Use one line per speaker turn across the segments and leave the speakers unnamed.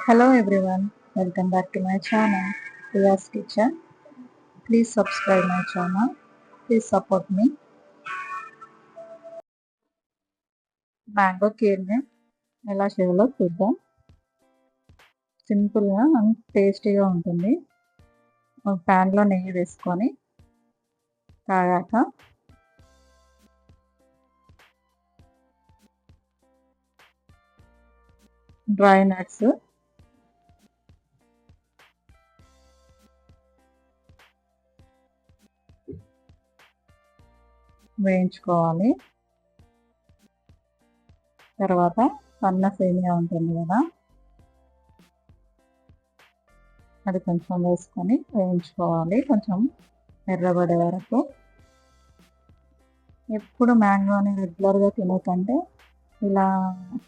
Hello everyone, welcome back to my channel, Priya's Kitchen. Please subscribe my channel. Please support me. Mango కీర్ని ఎలా చేయాలో చూద్దాం. సింపుల్గా and టేస్టీగా ఉంటుంది. ఒక ప్యాన్లో నెయ్యి వేసుకొని కాగాక డ్రై నట్స్, వేయించుకోవాలి. తర్వాత సన్న సేమియా ఉంటుంది కదా, అది కొంచెం వేసుకొని వేయించుకోవాలి, కొంచెం ఎర్రబడే వరకు. ఎప్పుడు మ్యాంగోని రెగ్యులర్గా తినకంటే ఇలా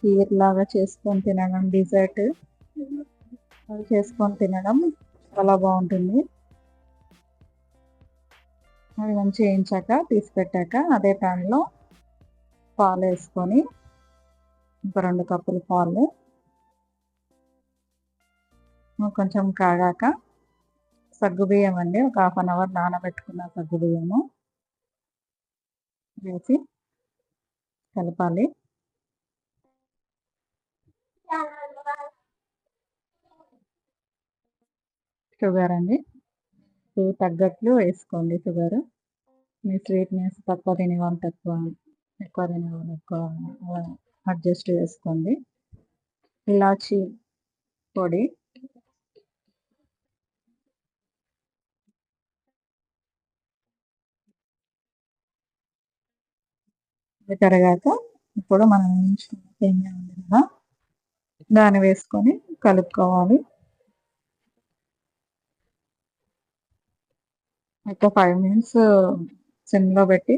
కీర్ లాగా చేసుకొని తినడం, డిజర్ట్ అది చేసుకొని తినడం చాలా బాగుంటుంది. అది మంచిగా వేయించాక తీసి పెట్టాక అదే ప్యాన్లో పాలు వేసుకొని ఒక 2 కప్పులు పాలు కొంచెం కాగాక సగ్గుబియ్యం అండి, ఒక 1/2 అవర్ నానబెట్టుకున్న సగ్గుబియ్యము వేసి కలపాలి. షుగర్ అండి, తగ్గట్లు వేసుకోండి షుగర్. మీ స్వీట్నెస్ తక్కువ తినేవాళ్ళు తక్కువ, ఎక్కువ తినేవాళ్ళు ఎక్కువ అడ్జస్ట్ చేసుకోండి. ఇలాచి పొడి, కరిగాక ఇప్పుడు మనం వేయించుకున్న సేమియా ఉంది కదా, దాన్ని వేసుకొని కలుపుకోవాలి. ఒక 5 మినిట్స్ సిమ్లో పెట్టి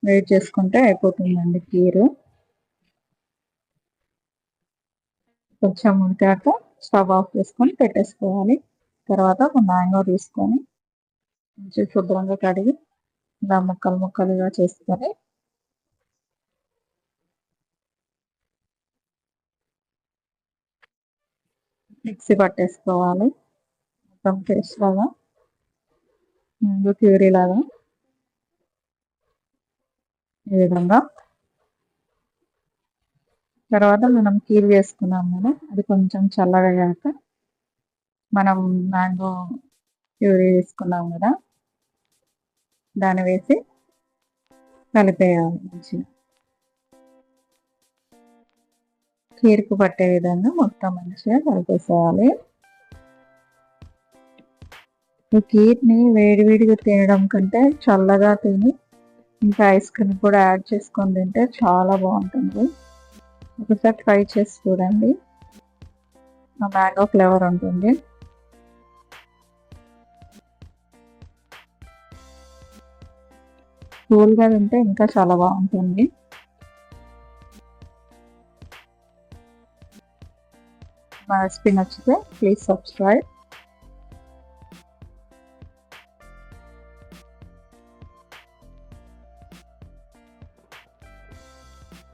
వెయిట్ చేసుకుంటే అయిపోతుందండి కీరు. కొంచెం ఉడికాక స్టవ్ ఆఫ్ చేసుకొని పెట్టేసుకోవాలి. తర్వాత ఒక మ్యాంగో తీసుకొని మంచిగా శుభ్రంగా కడిగి ఇలా ముక్కలు ముక్కలుగా చేసుకొని మిక్సీ పట్టేసుకోవాలి. మొత్తం పేస్ట్ లాగా, ప్యూరీ లాగా ఈ విధంగా. తర్వాత మనం కీర్ వేసుకున్నాం కదా, అది కొంచెం చల్లగాక మనం మ్యాంగో ప్యూరీ వేసుకున్నాం కదా, దాన్ని వేసి కలిపేయాలి. మంచిగా కీర్కు పట్టే విధంగా మొత్తం మంచిగా కలిపేసేయాలి. ఈ కీర్ని వేడివేడిగా తినడం కంటే చల్లగా తిని ఇంకా ఐస్ క్రీమ్ కూడా యాడ్ చేసుకొని తింటే చాలా బాగుంటుంది. ఒకసారి ట్రై చేసి చూడండి, మ్యాంగో ఫ్లేవర్ ఉంటుంది. కూల్గా తింటే ఇంకా చాలా బాగుంటుంది. మా రెసిపీ నచ్చితే ప్లీజ్ సబ్స్క్రైబ్.